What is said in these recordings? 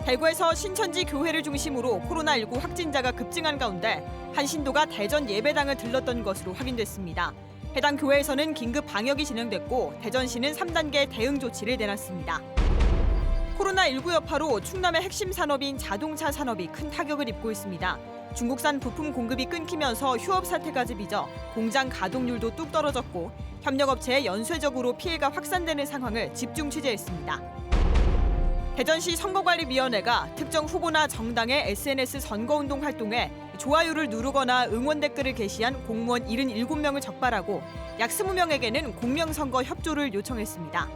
대구에서 신천지 교회를 중심으로 코로나19 확진자가 급증한 가운데 한 신도가 대전 예배당을 들렀던 것으로 확인됐습니다. 해당 교회에서는 긴급 방역이 진행됐고 대전시는 3단계 대응 조치를 내놨습니다. 코로나19 여파로 충남의 핵심 산업인 자동차 산업이 큰 타격을 입고 있습니다. 중국산 부품 공급이 끊기면서 휴업 사태까지 빚어 공장 가동률도 뚝 떨어졌고 협력업체에 연쇄적으로 피해가 확산되는 상황을 집중 취재했습니다. 대전시 선거관리위원회가 특정 후보나 정당의 SNS 선거운동 활동에 좋아요를 누르거나 응원 댓글을 게시한 공무원 77명을 적발하고 약 20명에게는 공명선거 협조를 요청했습니다.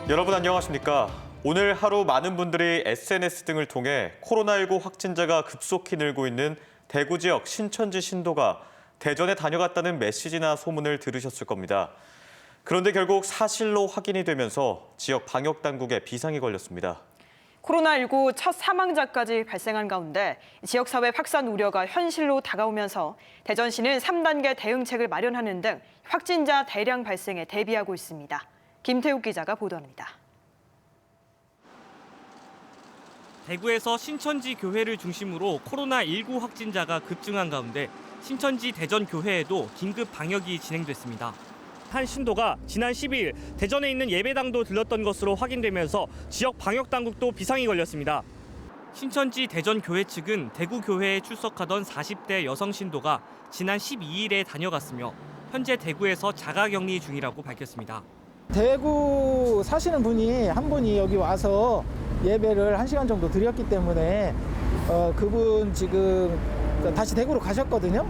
여러분 안녕하십니까? 오늘 하루 많은 분들이 SNS 등을 통해 코로나19 확진자가 급속히 늘고 있는 대구 지역 신천지 신도가 대전에 다녀갔다는 메시지나 소문을 들으셨을 겁니다. 그런데 결국 사실로 확인이 되면서 지역 방역당국에 비상이 걸렸습니다. 코로나19 첫 사망자까지 발생한 가운데 지역사회 확산 우려가 현실로 다가오면서 대전시는 3단계 대응책을 마련하는 등 확진자 대량 발생에 대비하고 있습니다. 김태욱 기자가 보도합니다. 대구에서 신천지 교회를 중심으로 코로나19 확진자가 급증한 가운데 신천지 대전교회에도 긴급 방역이 진행됐습니다. 한 신도가 지난 12일 대전에 있는 예배당도 들렀던 것으로 확인되면서 지역 방역당국도 비상이 걸렸습니다. 신천지 대전교회 측은 대구교회에 출석하던 40대 여성 신도가 지난 12일에 다녀갔으며 현재 대구에서 자가격리 중이라고 밝혔습니다. 대구 사시는 분이 한 분이 여기 와서 예배를 1시간 정도 드렸기 때문에 그분 지금 다시 대구로 가셨거든요.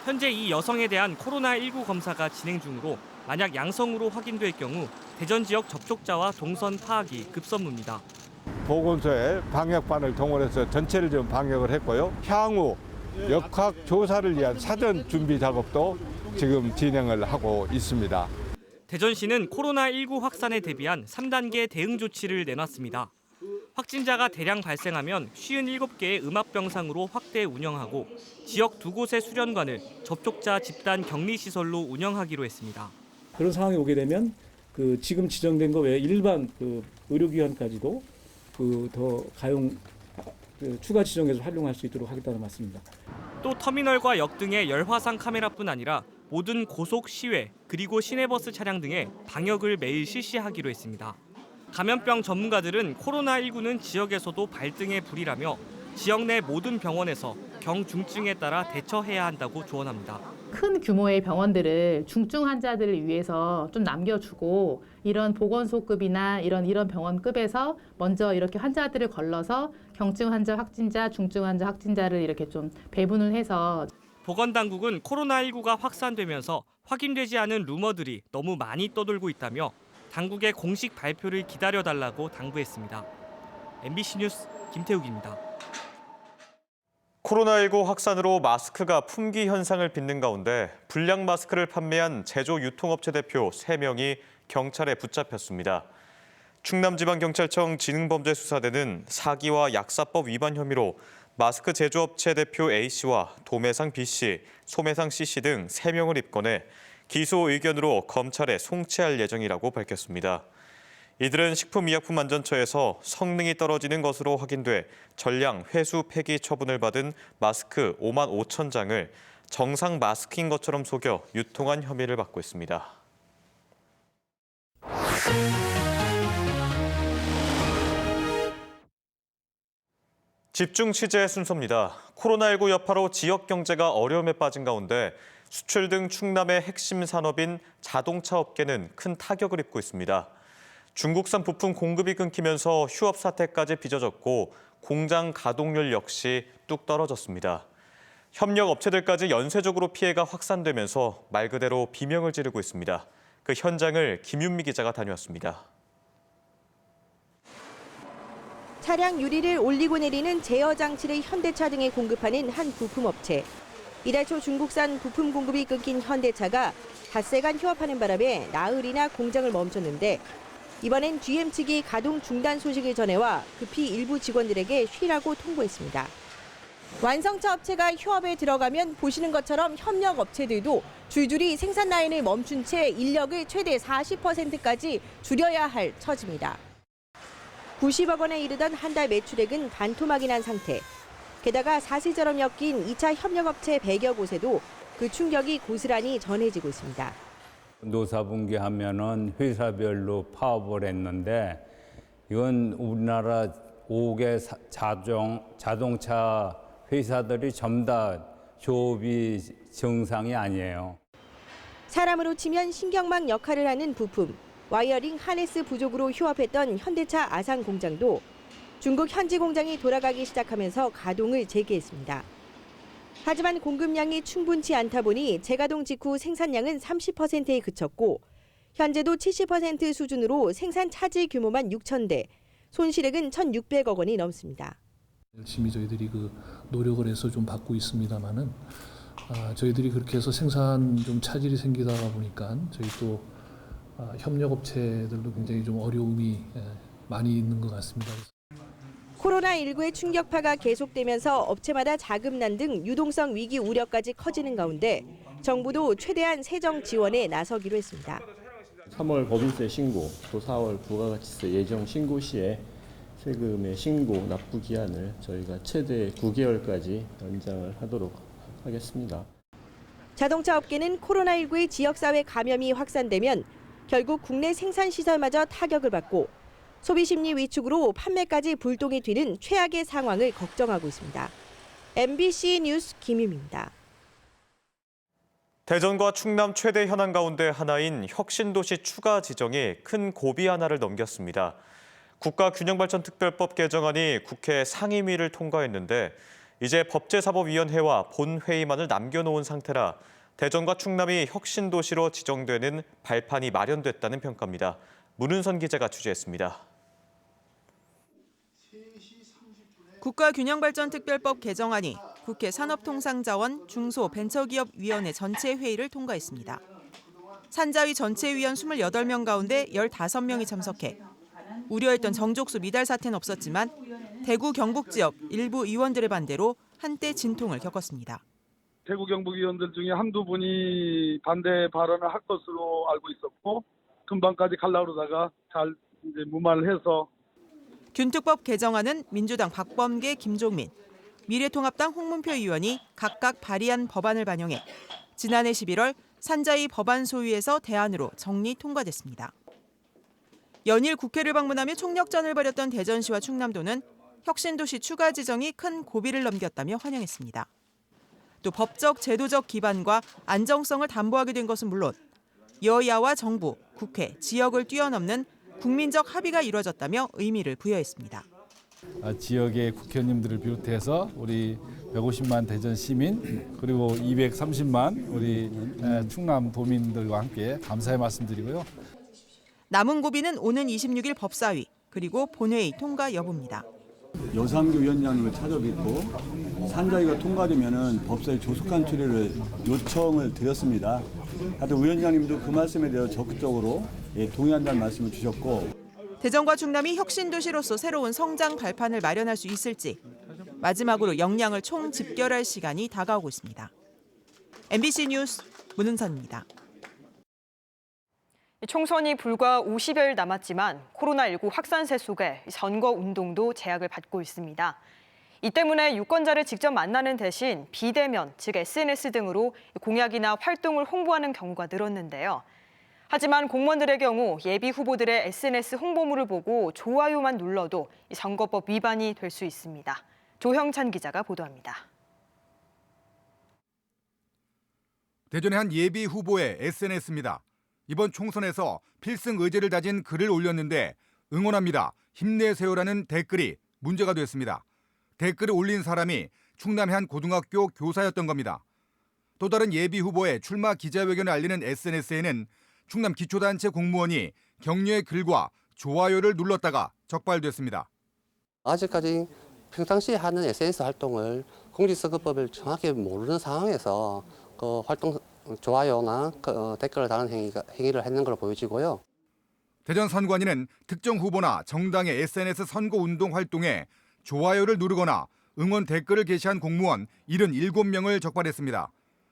현재 이 여성에 대한 코로나19 검사가 진행 중으로 만약 양성으로 확인될 경우 대전 지역 접촉자와 동선 파악이 급선무입니다. 보건소에 방역반을 동원해서 전체를 좀 방역을 했고요. 향후 역학 조사를 위한 사전 준비 작업도 지금 진행을 하고 있습니다. 대전시는 코로나19 확산에 대비한 3단계 대응 조치를 내놨습니다. 확진자가 대량 발생하면 57개의 음압병상으로 확대 운영하고 지역 2곳의 수련관을 접촉자 집단 격리시설로 운영하기로 했습니다. 그런 상황이 오게 되면 지금 지정된 거 외에 일반 의료기관까지도 더 가용 추가 지정해서 활용할 수 있도록 하겠다는 말씀입니다. 또 터미널과 역 등의 열화상 카메라뿐 아니라 모든 고속 시외 그리고 시내버스 차량 등의 방역을 매일 실시하기로 했습니다. 감염병 전문가들은 코로나19는 지역에서도 발등의 불이라며 지역 내 모든 병원에서 경중증에 따라 대처해야 한다고 조언합니다. 큰 규모의 병원들을 중증 환자들을 위해서 좀 남겨주고 이런 보건소급이나 이런 병원급에서 먼저 이렇게 환자들을 걸러서 경증 환자 확진자, 중증 환자 확진자를 이렇게 좀 배분을 해서 보건당국은 코로나19가 확산되면서 확인되지 않은 루머들이 너무 많이 떠돌고 있다며 당국의 공식 발표를 기다려달라고 당부했습니다. MBC 뉴스 김태욱입니다. 코로나19 확산으로 마스크가 품귀 현상을 빚는 가운데 불량 마스크를 판매한 제조 유통업체 대표 3명이 경찰에 붙잡혔습니다. 충남지방경찰청 지능범죄수사대는 사기와 약사법 위반 혐의로 마스크 제조업체 대표 A씨와 도매상 B씨, 소매상 C씨 등 3명을 입건해 기소 의견으로 검찰에 송치할 예정이라고 밝혔습니다. 이들은 식품의약품안전처에서 성능이 떨어지는 것으로 확인돼 전량 회수 폐기 처분을 받은 마스크 5만 5천 장을 정상 마스크인 것처럼 속여 유통한 혐의를 받고 있습니다. 집중 취재 순서입니다. 코로나19 여파로 지역 경제가 어려움에 빠진 가운데 수출 등 충남의 핵심 산업인 자동차 업계는 큰 타격을 입고 있습니다. 중국산 부품 공급이 끊기면서 휴업 사태까지 빚어졌고 공장 가동률 역시 뚝 떨어졌습니다. 협력 업체들까지 연쇄적으로 피해가 확산되면서 말 그대로 비명을 지르고 있습니다. 그 현장을 김윤미 기자가 다녀왔습니다. 차량 유리를 올리고 내리는 제어 장치를 현대차 등에 공급하는 한 부품업체. 이달 초 중국산 부품 공급이 끊긴 현대차가 닷새간 휴업하는 바람에 나흘이나 공장을 멈췄는데 이번엔 GM 측이 가동 중단 소식을 전해와 급히 일부 직원들에게 쉬라고 통보했습니다. 완성차 업체가 휴업에 들어가면 보시는 것처럼 협력 업체들도 줄줄이 생산 라인을 멈춘 채 인력을 최대 40%까지 줄여야 할 처지입니다. 90억 원에 이르던 한 달 매출액은 반토막이 난 상태. 게다가 사슬처럼 엮인 2차 협력업체 100여 곳에도 그 충격이 고스란히 전해지고 있습니다. 노사분기하면은 회사별로 파업을 했는데 이건 우리나라 5개 자동차 회사들이 전부 다 조업이 정상이 아니에요. 사람으로 치면 신경망 역할을 하는 부품, 와이어링 하네스 부족으로 휴업했던 현대차 아산 공장도 중국 현지 공장이 돌아가기 시작하면서 가동을 재개했습니다. 하지만 공급량이 충분치 않다 보니 재가동 직후 생산량은 30%에 그쳤고 현재도 70% 수준으로 생산 차질 규모만 6,000대, 손실액은 1,600억 원이 넘습니다. 열심히 저희들이 노력을 해서 좀 받고 있습니다만은 저희들이 그렇게 해서 생산 좀 차질이 생기다가 보니까 저희 또 협력업체들도 굉장히 좀 어려움이 많이 있는 것 같습니다. 코로나19의 충격파가 계속되면서 업체마다 자금난 등 유동성 위기 우려까지 커지는 가운데 정부도 최대한 세정 지원에 나서기로 했습니다. 3월 법인세 신고, 또 4월 부가가치세 예정 신고 시에 세금의 신고 납부 기한을 저희가 최대 9개월까지 연장을 하도록 하겠습니다. 자동차 업계는 코로나19의 지역사회 감염이 확산되면 결국 국내 생산시설마저 타격을 받고 소비심리 위축으로 판매까지 불똥이 튀는 최악의 상황을 걱정하고 있습니다. MBC 뉴스 김유미입니다. 대전과 충남 최대 현안 가운데 하나인 혁신도시 추가 지정이 큰 고비 하나를 넘겼습니다. 국가균형발전특별법 개정안이 국회 상임위를 통과했는데 이제 법제사법위원회와 본회의만을 남겨놓은 상태라 대전과 충남이 혁신도시로 지정되는 발판이 마련됐다는 평가입니다. 문은선 기자가 취재했습니다. 국가균형발전특별법 개정안이 국회 산업통상자원 중소벤처기업위원회 전체 회의를 통과했습니다. 산자위 전체위원 28명 가운데 15명이 참석해 우려했던 정족수 미달 사태는 없었지만 대구 경북 지역 일부 의원들의 반대로 한때 진통을 겪었습니다. 대구 경북 의원들 중에 한두 분이 반대 발언을 할 것으로 알고 있었고 금방까지 가려고 그러다가 잘 이제 무마를 해서. 균특법 개정안은 민주당 박범계, 김종민, 미래통합당 홍문표 의원이 각각 발의한 법안을 반영해 지난해 11월 산자위 법안 소위에서 대안으로 정리 통과됐습니다. 연일 국회를 방문하며 총력전을 벌였던 대전시와 충남도는 혁신도시 추가 지정이 큰 고비를 넘겼다며 환영했습니다. 또 법적, 제도적 기반과 안정성을 담보하게 된 것은 물론 여야와 정부, 국회, 지역을 뛰어넘는 국민적 합의가 이루어졌다며 의미를 부여했습니다. 지역의 국회의원님들을 비롯해서 우리 150만 대전 시민 그리고 230만 우리 충남 도민들과 함께 감사의 말씀드리고요. 남은 고비는 오는 26일 법사위 그리고 본회의 통과 여부입니다. 여상규 위원장님을 찾아뵙고 산자위가 통과되면은 법사위 조속한 처리를 요청을 드렸습니다. 하여튼 위원장님도 그 말씀에 대해서 적극적으로 동의한다는 말씀을 주셨고 대전과 충남이 혁신도시로서 새로운 성장 발판을 마련할 수 있을지 마지막으로 역량을 총집결할 시간이 다가오고 있습니다. MBC 뉴스 문은선입니다. 총선이 불과 50여일 남았지만 코로나19 확산세 속에 선거운동도 제약을 받고 있습니다. 이 때문에 유권자를 직접 만나는 대신 비대면, 즉 SNS 등으로 공약이나 활동을 홍보하는 경우가 늘었는데요. 하지만 공무원들의 경우 예비 후보들의 SNS 홍보물을 보고 좋아요만 눌러도 선거법 위반이 될 수 있습니다. 조형찬 기자가 보도합니다. 대전의 한 예비 후보의 SNS입니다. 이번 총선에서 필승 의지를 다진 글을 올렸는데 응원합니다, 힘내세요라는 댓글이 문제가 됐습니다. 댓글을 올린 사람이 충남의 한 고등학교 교사였던 겁니다. 또 다른 예비 후보의 출마 기자회견을 알리는 SNS에는 충남 기초단체 공무원이 격려의 글과 좋아요를 눌렀다가 적발됐습니다. 아직까지 평상시에 하는 SNS 활동을 공직선거법을 정확히 모르는 상황에서 그 활동 좋아요나 댓글을 다는 행위를 했는 걸로 보여지고요. 대전 선관위는 특정 후보나 정당의 SNS 선거운동 활동에 좋아요를 누르거나 응원 댓글을 게시한 공무원 77명을 적발했습니다.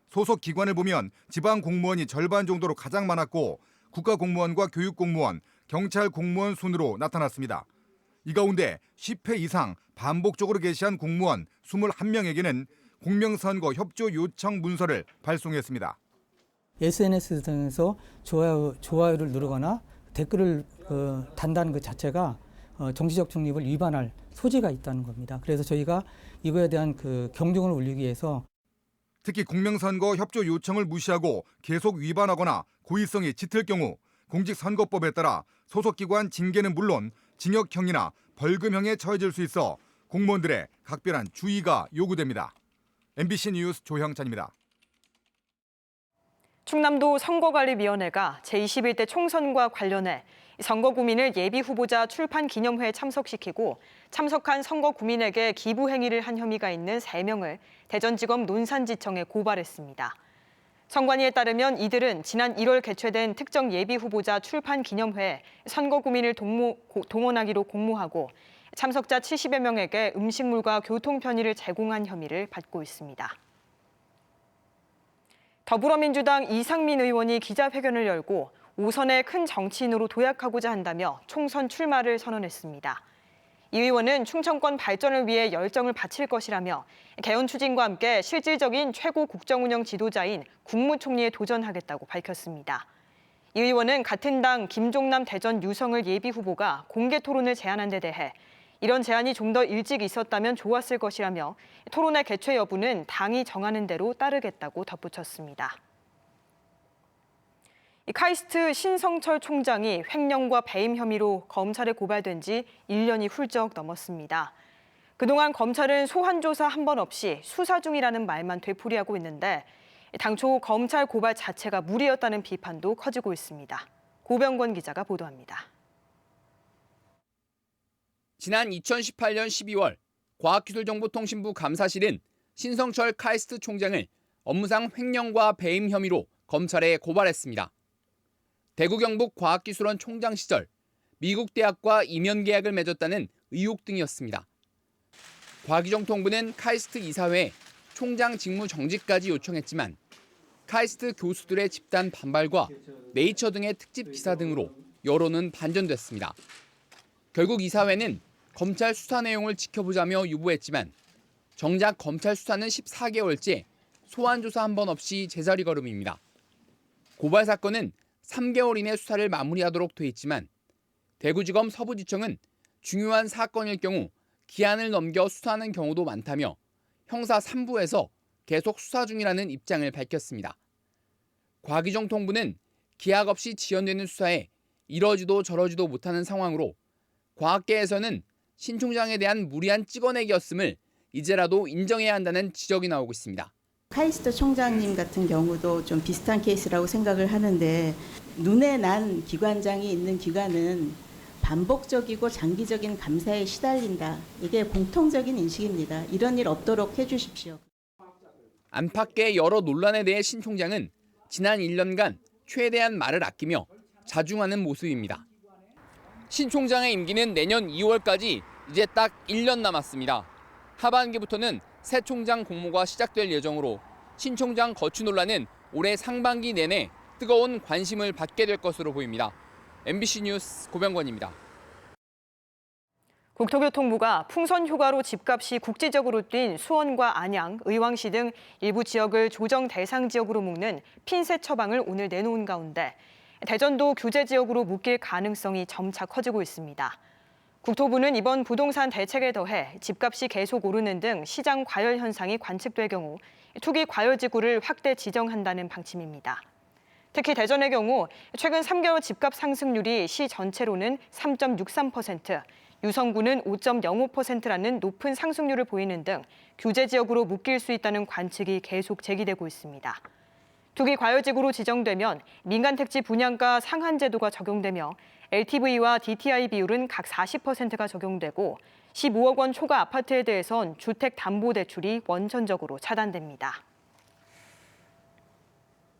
소속 기관을 보면 지방 공무원이 절반 정도로 가장 많았고 국가공무원과 교육공무원, 경찰 공무원 순으로 나타났습니다. 이 가운데 10회 이상 반복적으로 게시한 공무원 21명에게는 공명선거 협조 요청 문서를 발송했습니다. SNS 등에서 좋아요를 누르거나 댓글을 단다는 것 자체가 정치적 중립을 위반할 소지가 있다는 겁니다. 그래서 저희가 이거에 대한 경종을 울리기 위해서 특히 공명선거 협조 요청을 무시하고 계속 위반하거나 고의성이 짙을 경우 공직선거법에 따라 소속기관 징계는 물론 징역형이나 벌금형에 처해질 수 있어 공무원들의 각별한 주의가 요구됩니다. MBC 뉴스 조형찬입니다. 충남도 선거관리위원회가 제21대 총선과 관련해 선거구민을 예비후보자 출판 기념회에 참석시키고 참석한 선거구민에게 기부 행위를 한 혐의가 있는 3명을 대전지검 논산지청에 고발했습니다. 선관위에 따르면 이들은 지난 1월 개최된 특정 예비후보자 출판 기념회에 선거구민을 동원하기로 공모하고 참석자 70여 명에게 음식물과 교통 편의를 제공한 혐의를 받고 있습니다. 더불어민주당 이상민 의원이 기자회견을 열고 5선의 큰 정치인으로 도약하고자 한다며 총선 출마를 선언했습니다. 이 의원은 충청권 발전을 위해 열정을 바칠 것이라며 개헌 추진과 함께 실질적인 최고 국정운영 지도자인 국무총리에 도전하겠다고 밝혔습니다. 이 의원은 같은 당 김종남 대전 유성을 예비후보가 공개 토론을 제안한 데 대해 이런 제안이 좀 더 일찍 있었다면 좋았을 것이라며 토론의 개최 여부는 당이 정하는 대로 따르겠다고 덧붙였습니다. 카이스트 신성철 총장이 횡령과 배임 혐의로 검찰에 고발된 지 1년이 훌쩍 넘었습니다. 그동안 검찰은 소환 조사 한 번 없이 수사 중이라는 말만 되풀이하고 있는데 당초 검찰 고발 자체가 무리였다는 비판도 커지고 있습니다. 고병권 기자가 보도합니다. 지난 2018년 12월 과학기술정보통신부 감사실은 신성철 카이스트 총장을 업무상 횡령과 배임 혐의로 검찰에 고발했습니다. 대구 경북 과학기술원 총장 시절 미국 대학과 임연 계약을 맺었다는 의혹 등이었습니다. 과기정통부는 카이스트 이사회에 총장 직무 정지까지 요청했지만 카이스트 교수들의 집단 반발과 네이처 등의 특집 기사 등으로 여론은 반전됐습니다. 결국 이사회는 검찰 수사 내용을 지켜보자며 유보했지만 정작 검찰 수사는 14개월째 소환 조사 한 번 없이 제자리 걸음입니다. 고발 사건은 3개월 이내 수사를 마무리하도록 돼 있지만 대구지검 서부지청은 중요한 사건일 경우 기한을 넘겨 수사하는 경우도 많다며 형사 3부에서 계속 수사 중이라는 입장을 밝혔습니다. 과기정통부는 기약 없이 지연되는 수사에 이러지도 저러지도 못하는 상황으로 과학계에서는 신 총장에 대한 무리한 찍어내기였음을 이제라도 인정해야 한다는 지적이 나오고 있습니다. 카이스트 총장님 같은 경우도 좀 비슷한 케이스라고 생각을 하는데 눈에 난 기관장이 있는 기관은 반복적이고 장기적인 감사에 시달린다. 이게 공통적인 인식입니다. 이런 일 없도록 해주십시오. 안팎의 여러 논란에 대해 신 총장은 지난 1년간 최대한 말을 아끼며 자중하는 모습입니다. 신 총장의 임기는 내년 2월까지 이제 딱 1년 남았습니다. 하반기부터는 새 총장 공모가 시작될 예정으로 신 총장 거취 논란은 올해 상반기 내내 뜨거운 관심을 받게 될 것으로 보입니다. MBC 뉴스 고병권입니다. 국토교통부가 풍선 휴가로 집값이 국지적으로 뛴 수원과 안양, 의왕시 등 일부 지역을 조정 대상 지역으로 묶는 핀셋 처방을 오늘 내놓은 가운데 대전도 규제 지역으로 묶일 가능성이 점차 커지고 있습니다. 국토부는 이번 부동산 대책에 더해 집값이 계속 오르는 등 시장 과열 현상이 관측될 경우 투기 과열지구를 확대 지정한다는 방침입니다. 특히 대전의 경우 최근 3개월 집값 상승률이 시 전체로는 3.63%, 유성구는 5.05%라는 높은 상승률을 보이는 등 규제 지역으로 묶일 수 있다는 관측이 계속 제기되고 있습니다. 투기 과열지구로 지정되면 민간 택지 분양가 상한 제도가 적용되며 LTV와 DTI 비율은 각 40%가 적용되고 15억 원 초과 아파트에 대해선 주택담보대출이 원천적으로 차단됩니다.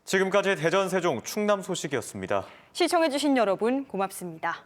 지금까지 대전, 세종, 충남 소식이었습니다. 시청해주신 여러분 고맙습니다.